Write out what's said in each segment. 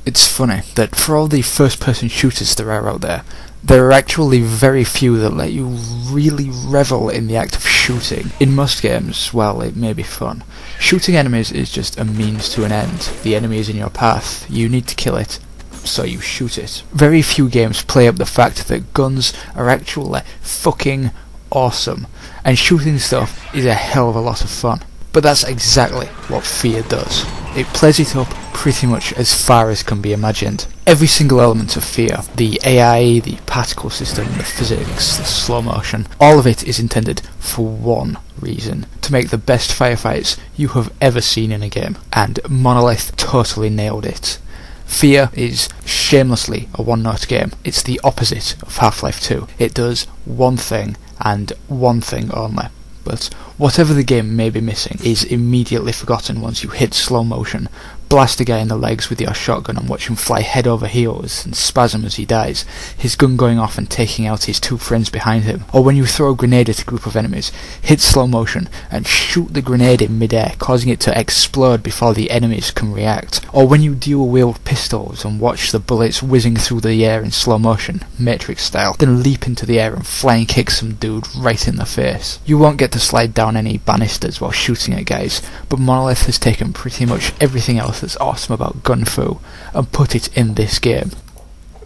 It's funny that for all the first-person shooters there are out there are actually very few that let you really revel in the act of shooting. In most games, while it may be fun, shooting enemies is just a means to an end. The enemy is in your path, you need to kill it, so you shoot it. Very few games play up the fact that guns are actually fucking awesome, and shooting stuff is a hell of a lot of fun. But that's exactly what F.E.A.R does. It plays it up pretty much as far as can be imagined. Every single element of F.E.A.R, the AI, the particle system, the physics, the slow motion, all of it is intended for one reason: to make the best firefights you have ever seen in a game. And Monolith totally nailed it. F.E.A.R is shamelessly a one-note game. It's the opposite of Half-Life 2. It does one thing, and one thing only. But whatever the game may be missing is immediately forgotten once you hit slow motion, blast a guy in the legs with your shotgun and watch him fly head over heels and spasm as he dies, his gun going off and taking out his two friends behind him. Or when you throw a grenade at a group of enemies, hit slow motion and shoot the grenade in midair, causing it to explode before the enemies can react. Or when you dual-wield pistols and watch the bullets whizzing through the air in slow motion, Matrix style, then leap into the air and flying kick some dude right in the face. You won't get to slide down any banisters while shooting at guys, but Monolith has taken pretty much everything else that's awesome about gun fu and put it in this game.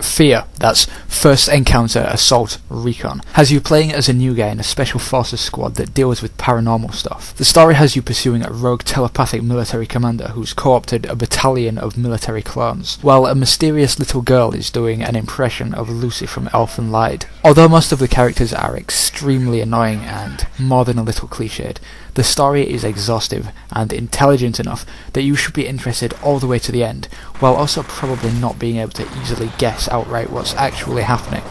F.E.A.R, that's First Encounter Assault Recon, has you playing as a new guy in a special forces squad that deals with paranormal stuff. The story has you pursuing a rogue telepathic military commander who's co-opted a battalion of military clones, while a mysterious little girl is doing an impression of Lucy from Elf and Lied. Although most of the characters are extremely annoying and more than a little cliched, the story is exhaustive and intelligent enough that you should be interested all the way to the end, while also probably not being able to easily guess outright what's actually happening.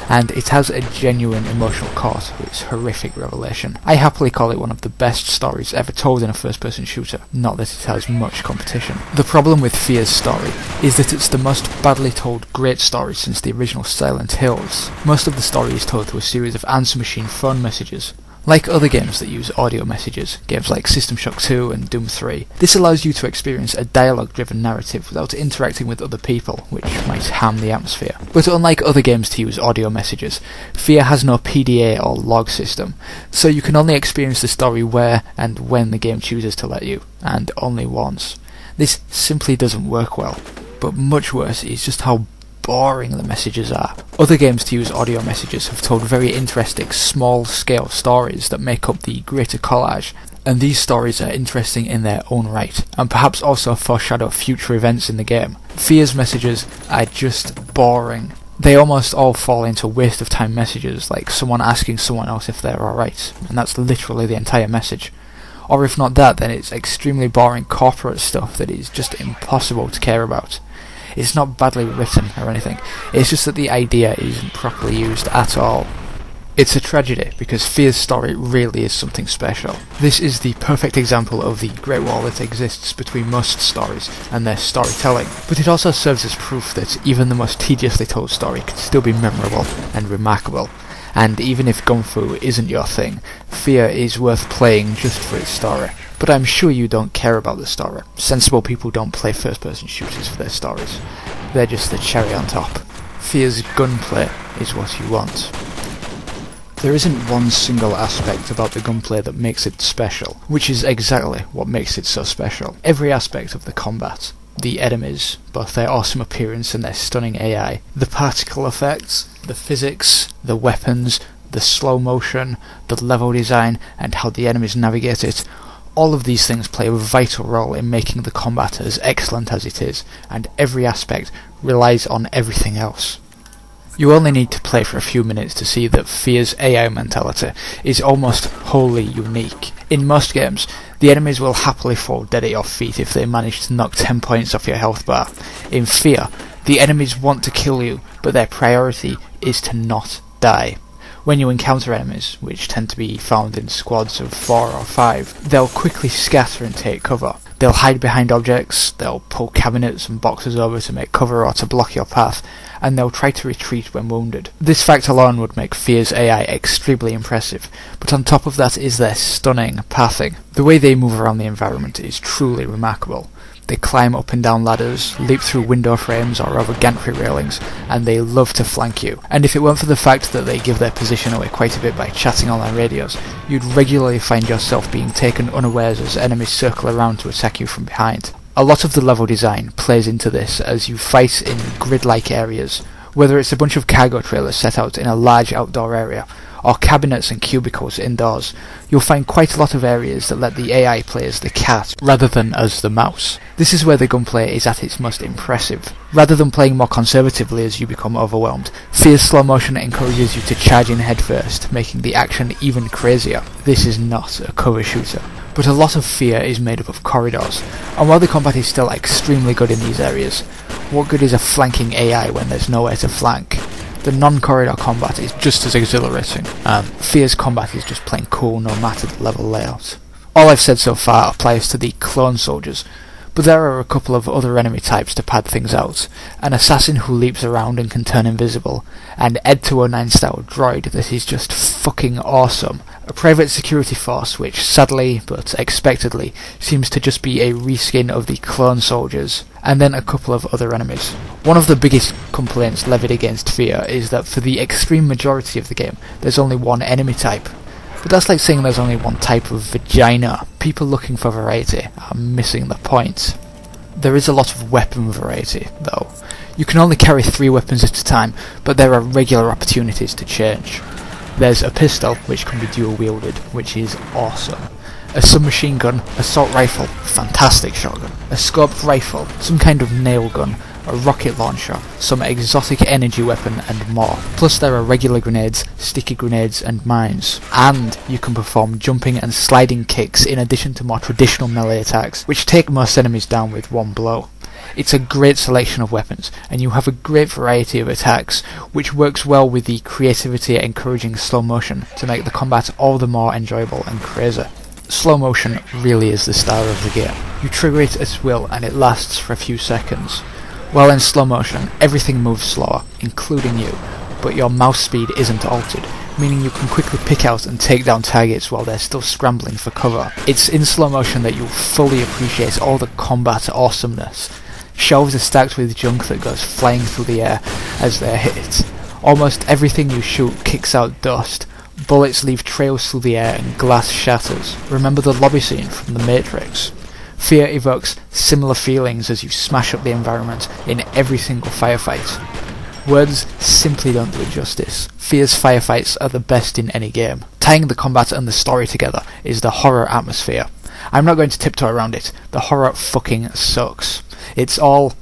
And it has a genuine emotional core to its horrific revelation. I happily call it one of the best stories ever told in a first-person shooter, not that it has much competition. The problem with F.E.A.R's story is that it's the most badly told great story since the original Silent Hills. Most of the story is told through a series of answer machine phone messages. Like other games that use audio messages, games like System Shock 2 and Doom 3, this allows you to experience a dialogue-driven narrative without interacting with other people, which might harm the atmosphere. But unlike other games to use audio messages, F.E.A.R has no PDA or log system, so you can only experience the story where and when the game chooses to let you, and only once. This simply doesn't work well, but much worse is just how boring the messages are. Other games to use audio messages have told very interesting small-scale stories that make up the greater collage, and these stories are interesting in their own right, and perhaps also foreshadow future events in the game. F.E.A.R's messages are just boring. They almost all fall into waste of time messages, like someone asking someone else if they're alright, and that's literally the entire message. Or if not that, then it's extremely boring corporate stuff that is just impossible to care about. It's not badly written or anything, it's just that the idea isn't properly used at all. It's a tragedy, because F.E.A.R's story really is something special. This is the perfect example of the great wall that exists between most stories and their storytelling, but it also serves as proof that even the most tediously told story can still be memorable and remarkable. And even if gun fu isn't your thing, F.E.A.R is worth playing just for its story. But I'm sure you don't care about the story. Sensible people don't play first-person shooters for their stories. They're just the cherry on top. F.E.A.R's gunplay is what you want. There isn't one single aspect about the gunplay that makes it special, which is exactly what makes it so special. Every aspect of the combat, the enemies, both their awesome appearance and their stunning AI, the particle effects, the physics, the weapons, the slow motion, the level design, and how the enemies navigate it, all of these things play a vital role in making the combat as excellent as it is, and every aspect relies on everything else. You only need to play for a few minutes to see that F.E.A.R's AI mentality is almost wholly unique. In most games, the enemies will happily fall dead at your feet if they manage to knock 10 points off your health bar. In F.E.A.R, the enemies want to kill you, but their priority is to not die. When you encounter enemies, which tend to be found in squads of 4 or 5, they'll quickly scatter and take cover. They'll hide behind objects, they'll pull cabinets and boxes over to make cover or to block your path, and they'll try to retreat when wounded. This fact alone would make F.E.A.R's AI extremely impressive, but on top of that is their stunning pathing. The way they move around the environment is truly remarkable. They climb up and down ladders, leap through window frames or over gantry railings, and they love to flank you. And if it weren't for the fact that they give their position away quite a bit by chatting on their radios, you'd regularly find yourself being taken unawares as enemies circle around to attack you from behind. A lot of the level design plays into this as you fight in grid-like areas, whether it's a bunch of cargo trailers set out in a large outdoor area, or cabinets and cubicles indoors. You'll find quite a lot of areas that let the AI play as the cat rather than as the mouse. This is where the gunplay is at its most impressive. Rather than playing more conservatively as you become overwhelmed, F.E.A.R's slow motion encourages you to charge in headfirst, making the action even crazier. This is not a cover shooter. But a lot of F.E.A.R is made up of corridors, and while the combat is still extremely good in these areas, what good is a flanking AI when there's nowhere to flank? The non-corridor combat is just as exhilarating, and F.E.A.R's combat is just plain cool no matter the level layout. All I've said so far applies to the clone soldiers, but there are a couple of other enemy types to pad things out: an assassin who leaps around and can turn invisible, an Ed 209 style droid that is just fucking awesome, a private security force which sadly, but expectedly, seems to just be a reskin of the clone soldiers, and then a couple of other enemies. One of the biggest complaints levied against F.E.A.R is that for the extreme majority of the game, there's only one enemy type. But that's like saying there's only one type of vagina. People looking for variety are missing the point. There is a lot of weapon variety, though. You can only carry 3 weapons at a time, but there are regular opportunities to change. There's a pistol, which can be dual-wielded, which is awesome. A submachine gun, assault rifle, fantastic shotgun, a scoped rifle, some kind of nail gun, a rocket launcher, some exotic energy weapon, and more. Plus there are regular grenades, sticky grenades, and mines. And you can perform jumping and sliding kicks in addition to more traditional melee attacks, which take most enemies down with one blow. It's a great selection of weapons, and you have a great variety of attacks, which works well with the creativity encouraging slow motion to make the combat all the more enjoyable and crazy. Slow motion really is the star of the game. You trigger it at will and it lasts for a few seconds. While in slow motion, everything moves slower, including you, but your mouse speed isn't altered, meaning you can quickly pick out and take down targets while they're still scrambling for cover. It's in slow motion that you'll fully appreciate all the combat awesomeness. Shelves are stacked with junk that goes flying through the air as they're hit. Almost everything you shoot kicks out dust. Bullets leave trails through the air and glass shatters. Remember the lobby scene from The Matrix? F.E.A.R evokes similar feelings as you smash up the environment in every single firefight. Words simply don't do it justice. F.E.A.R's firefights are the best in any game. Tying the combat and the story together is the horror atmosphere. I'm not going to tiptoe around it. The horror fucking sucks. It's all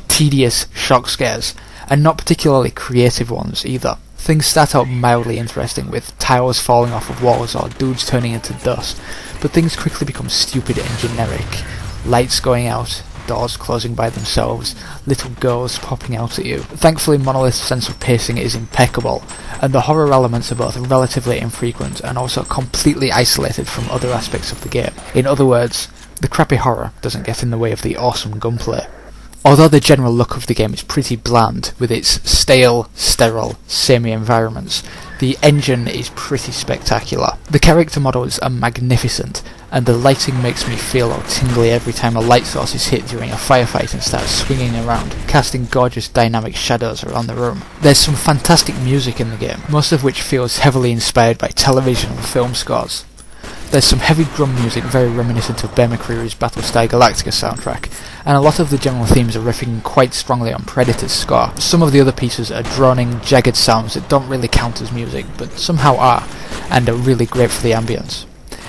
tedious shock scares, and not particularly creative ones either. Things start out mildly interesting, with tiles falling off of walls or dudes turning into dust, but things quickly become stupid and generic. Lights going out, doors closing by themselves, little girls popping out at you. Thankfully, Monolith's sense of pacing is impeccable, and the horror elements are both relatively infrequent and also completely isolated from other aspects of the game. In other words, the crappy horror doesn't get in the way of the awesome gunplay. Although the general look of the game is pretty bland, with its stale, sterile, samey environments, the engine is pretty spectacular. The character models are magnificent, and the lighting makes me feel all tingly every time a light source is hit during a firefight and starts swinging around, casting gorgeous dynamic shadows around the room. There's some fantastic music in the game, most of which feels heavily inspired by television and film scores. There's some heavy drum music very reminiscent of Bear McCreary's Battlestar Galactica soundtrack, and a lot of the general themes are riffing quite strongly on Predator's score. Some of the other pieces are droning, jagged sounds that don't really count as music, but somehow are, and are really great for the ambience.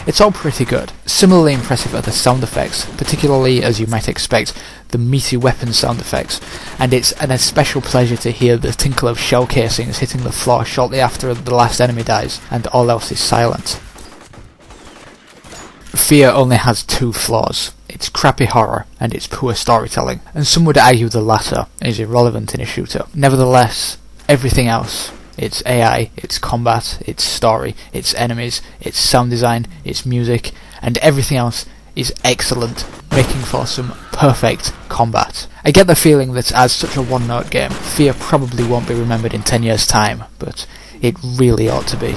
It's all pretty good. Similarly impressive are the sound effects, particularly, as you might expect, the meaty weapon sound effects, and it's an especial pleasure to hear the tinkle of shell casings hitting the floor shortly after the last enemy dies, and all else is silent. F.E.A.R only has 2 flaws. Its crappy horror and its poor storytelling, and some would argue the latter is irrelevant in a shooter. Nevertheless, everything else, its AI, its combat, its story, its enemies, its sound design, its music, and everything else is excellent, making for some perfect combat. I get the feeling that as such a one-note game, F.E.A.R probably won't be remembered in 10 years' time, but it really ought to be.